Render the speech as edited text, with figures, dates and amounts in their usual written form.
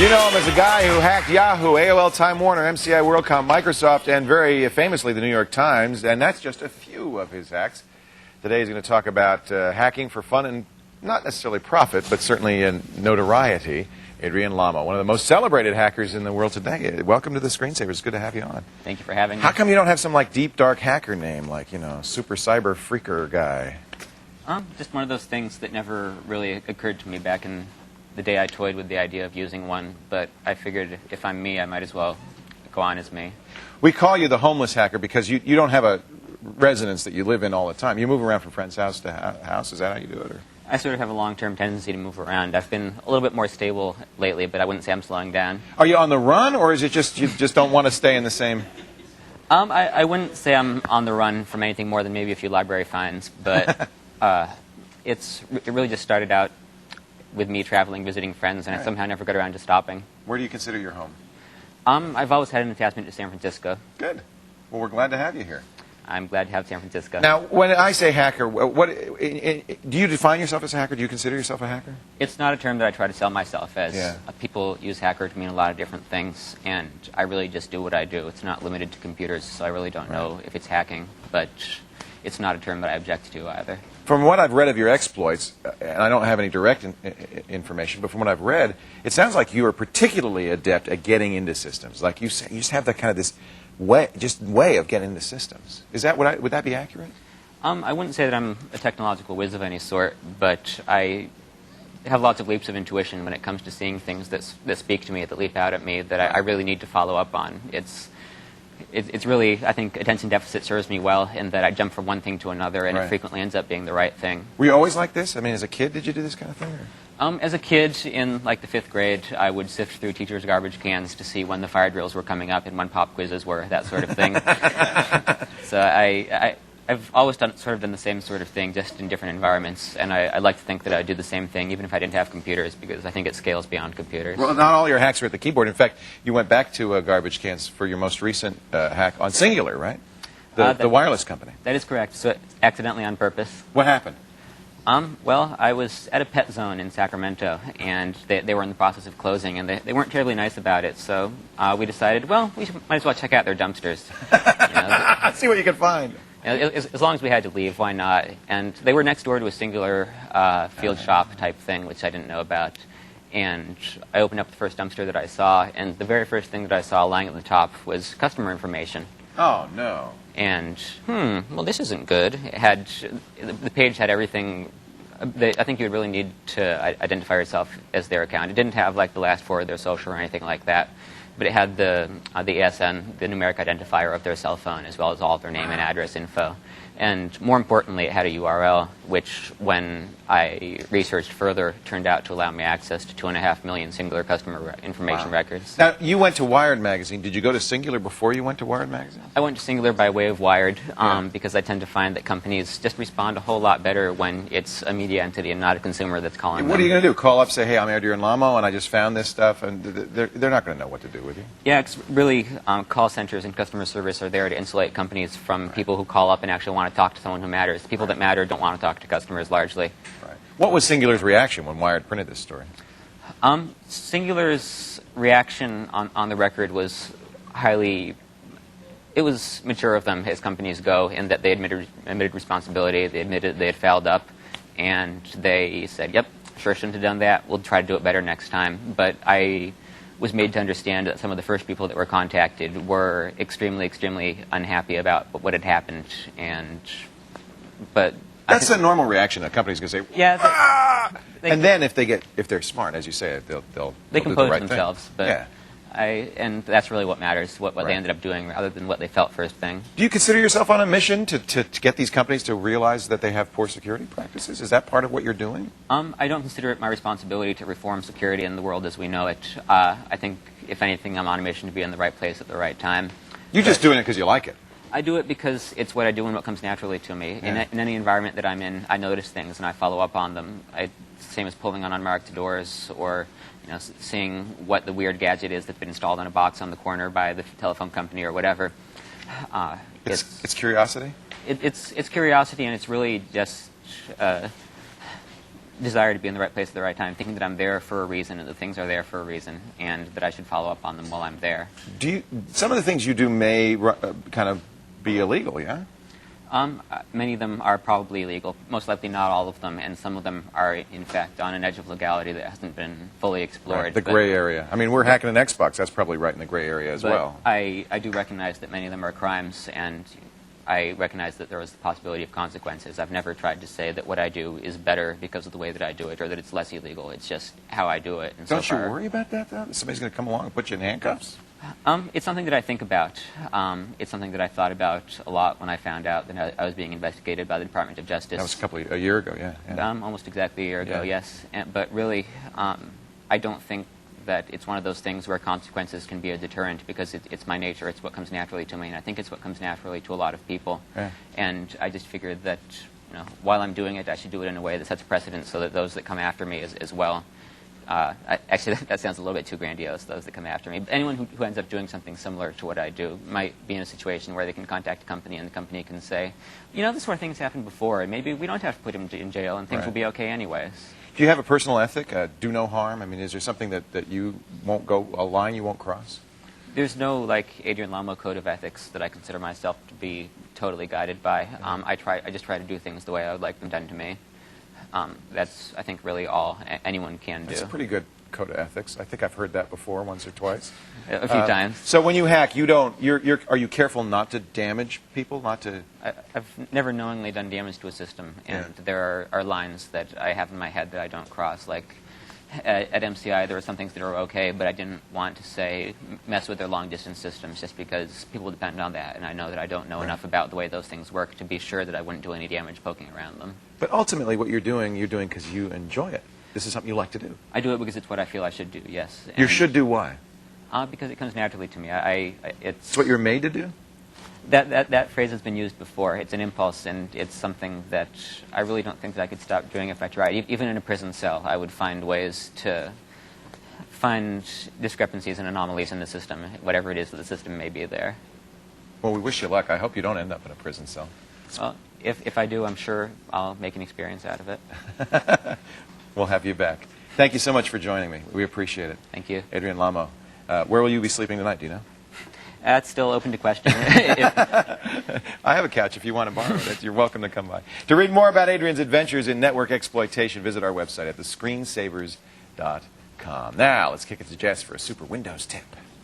You know him as the guy who hacked Yahoo, AOL, Time Warner, MCI, WorldCom, Microsoft, and very famously the New York Times. And that's just a few of his hacks. Today he's going to talk about hacking for fun and not necessarily profit, but certainly notoriety. Adrian Lamo, one of the most celebrated hackers in the world today. Welcome to the Screensavers. It's good to have you on. Thank you for having me. How come you don't have some like deep dark hacker name, like super cyber freaker guy? Just one of those things that never really occurred to me back in the day I toyed with the idea of using one. But I figured if I'm me, I might as well go on as me. We call you the homeless hacker because you don't have a residence that you live in all the time. You move around from friend's house to house. Is that how you do it? Or? I sort of have a long-term tendency to move around. I've been a little bit more stable lately, but I wouldn't say I'm slowing down. Are you on the run, or is it just you just don't want to stay in the same? I wouldn't say I'm on the run from anything more than maybe a few library fines, but it really just started out with me traveling, visiting friends, and I somehow never got around to stopping. Where do you consider your home? I've always had an attachment to San Francisco. Good. Well, we're glad to have you here. I'm glad to have San Francisco. Now, when I say hacker, do you define yourself as a hacker? Do you consider yourself a hacker? It's not a term that I try to sell myself as. Yeah. People use hacker to mean a lot of different things, and I really just do what I do. It's not limited to computers, so I really don't know if it's hacking, but it's not a term that I object to either. From what I've read of your exploits, and I don't have any direct information, but from what I've read, it sounds like you are particularly adept at getting into systems. Like you just have that kind of this way of getting into systems. Is that would that be accurate? I wouldn't say that I'm a technological whiz of any sort, but I have lots of leaps of intuition when it comes to seeing things that speak to me, that leap out at me, that I really need to follow up on. It's really, I think, attention deficit serves me well in that I jump from one thing to another, and it frequently ends up being the right thing. Were you always like this? I mean, as a kid, did you do this kind of thing? Or? As a kid, in like the 5th grade, I would sift through teachers' garbage cans to see when the fire drills were coming up and when pop quizzes were, that sort of thing. So I've always done the same sort of thing, just in different environments, and I'd like to think that I'd do the same thing even if I didn't have computers, because I think it scales beyond computers. Well, not all your hacks are at the keyboard. In fact, you went back to garbage cans for your most recent hack on Singular, right? The wireless company. That is correct. So accidentally on purpose. What happened? Well, I was at a pet zone in Sacramento, and they were in the process of closing, and they weren't terribly nice about it, so we decided, well, might as well check out their dumpsters. See what you can find. As long as we had to leave, why not? And they were next door to a Singular field shop type thing, which I didn't know about. And I opened up the first dumpster that I saw, and the very first thing that I saw lying at the top was customer information. Oh, no. And, well, this isn't good. The page had everything. I think you would really need to identify yourself as their account. It didn't have, like, the last 4 of their social or anything like that. But it had the ASN, the numeric identifier of their cell phone, as well as all of their name and address info. And more importantly, it had a URL, which, when I researched further, turned out to allow me access to 2.5 million Singular customer information records. Now, you went to Wired Magazine. Did you go to Singular before you went to Wired Magazine? I went to Singular by way of Wired, because I tend to find that companies just respond a whole lot better when it's a media entity and not a consumer that's calling them. What are you going to do? Call up, say, hey, I'm Adrian Lamo, and I just found this stuff, and they're not going to know what to do with you. Yeah, it's really, call centers and customer service are there to insulate companies from people who call up and actually want to talk to someone who matters. The people that matter don't want to talk to customers largely. Right. What was Singular's reaction when Wired printed this story? Singular's reaction on the record was it was mature of them as companies go, in that they admitted responsibility, they admitted they had fouled up, and they said, yep, sure shouldn't have done that, we'll try to do it better next time. But I was made to understand that some of the first people that were contacted were extremely, extremely unhappy about what had happened, but that's a normal reaction. A company's going to say, yeah. And then if they're smart, as you say, they'll compose do the right themselves. thing. But yeah. And that's really what matters, what they ended up doing, rather than what they felt first thing. Do you consider yourself on a mission to get these companies to realize that they have poor security practices? Is that part of what you're doing? I don't consider it my responsibility to reform security in the world as we know it. I think, if anything, I'm on a mission to be in the right place at the right time. You're just doing it because you like it. I do it because it's what I do and what comes naturally to me. Yeah. In any environment that I'm in, I notice things and I follow up on them. Same as pulling on unmarked doors, or seeing what the weird gadget is that's been installed on a box on the corner by the telephone company or whatever. It's curiosity? It's curiosity, and it's really just desire to be in the right place at the right time, thinking that I'm there for a reason and that things are there for a reason and that I should follow up on them while I'm there. Some of the things you do may kind of be illegal, yeah? Many of them are probably illegal, most likely not all of them, and some of them are, in fact, on an edge of legality that hasn't been fully explored. Right, the gray area. I mean, we're hacking an Xbox. That's probably right in the gray area as well. I do recognize that many of them are crimes, and I recognize that there is the possibility of consequences. I've never tried to say that what I do is better because of the way that I do it, or that it's less illegal. It's just how I do it. And Don't you worry about that, though? Somebody's going to come along and put you in handcuffs? It's something that I think about. It's something that I thought about a lot when I found out that I was being investigated by the Department of Justice. That was a year ago, yeah. Almost exactly a year ago, Yeah. yes. But really, I don't think that it's one of those things where consequences can be a deterrent because it's my nature. It's what comes naturally to me, and I think it's what comes naturally to a lot of people. Yeah. And I just figured that while I'm doing it, I should do it in a way that sets a precedent so that those that come after me as well. Actually, that sounds a little bit too grandiose, those that come after me. But anyone who ends up doing something similar to what I do might be in a situation where they can contact a company and the company can say, this sort of thing's happened before, and maybe we don't have to put him in jail and things will be okay anyways. Do you have a personal ethic, do no harm? I mean, is there something that you won't go, a line you won't cross? There's no, Adrian Lamo code of ethics that I consider myself to be totally guided by. I just try to do things the way I would like them done to me. That's, I think, really all anyone can do. That's a pretty good code of ethics. I think I've heard that before, once or twice. A few times. So when you hack, are you careful not to damage people, not to... I've never knowingly done damage to a system, and there are lines that I have in my head that I don't cross. Like at MCI, there were some things that were okay, but I didn't want to say mess with their long-distance systems just because people depend on that, and I know that I don't know enough about the way those things work to be sure that I wouldn't do any damage poking around them. But ultimately, what you're doing because you enjoy it. This is something you like to do. I do it because it's what I feel I should do, yes. You should do why? Because it comes naturally to me. It's what you're made to do? That phrase has been used before. It's an impulse, and it's something that I really don't think that I could stop doing if I tried. Even in a prison cell, I would find ways to find discrepancies and anomalies in the system, whatever it is that the system may be there. Well, we wish you luck. I hope you don't end up in a prison cell. Well, if I do, I'm sure I'll make an experience out of it. We'll have you back. Thank you so much for joining me. We appreciate it. Thank you. Adrian Lamo. Where will you be sleeping tonight, do you know? That's still open to question. I have a couch if you want to borrow it. You're welcome to come by. To read more about Adrian's adventures in network exploitation, visit our website at thescreensavers.com. Now, let's kick it to Jess for a Super Windows tip.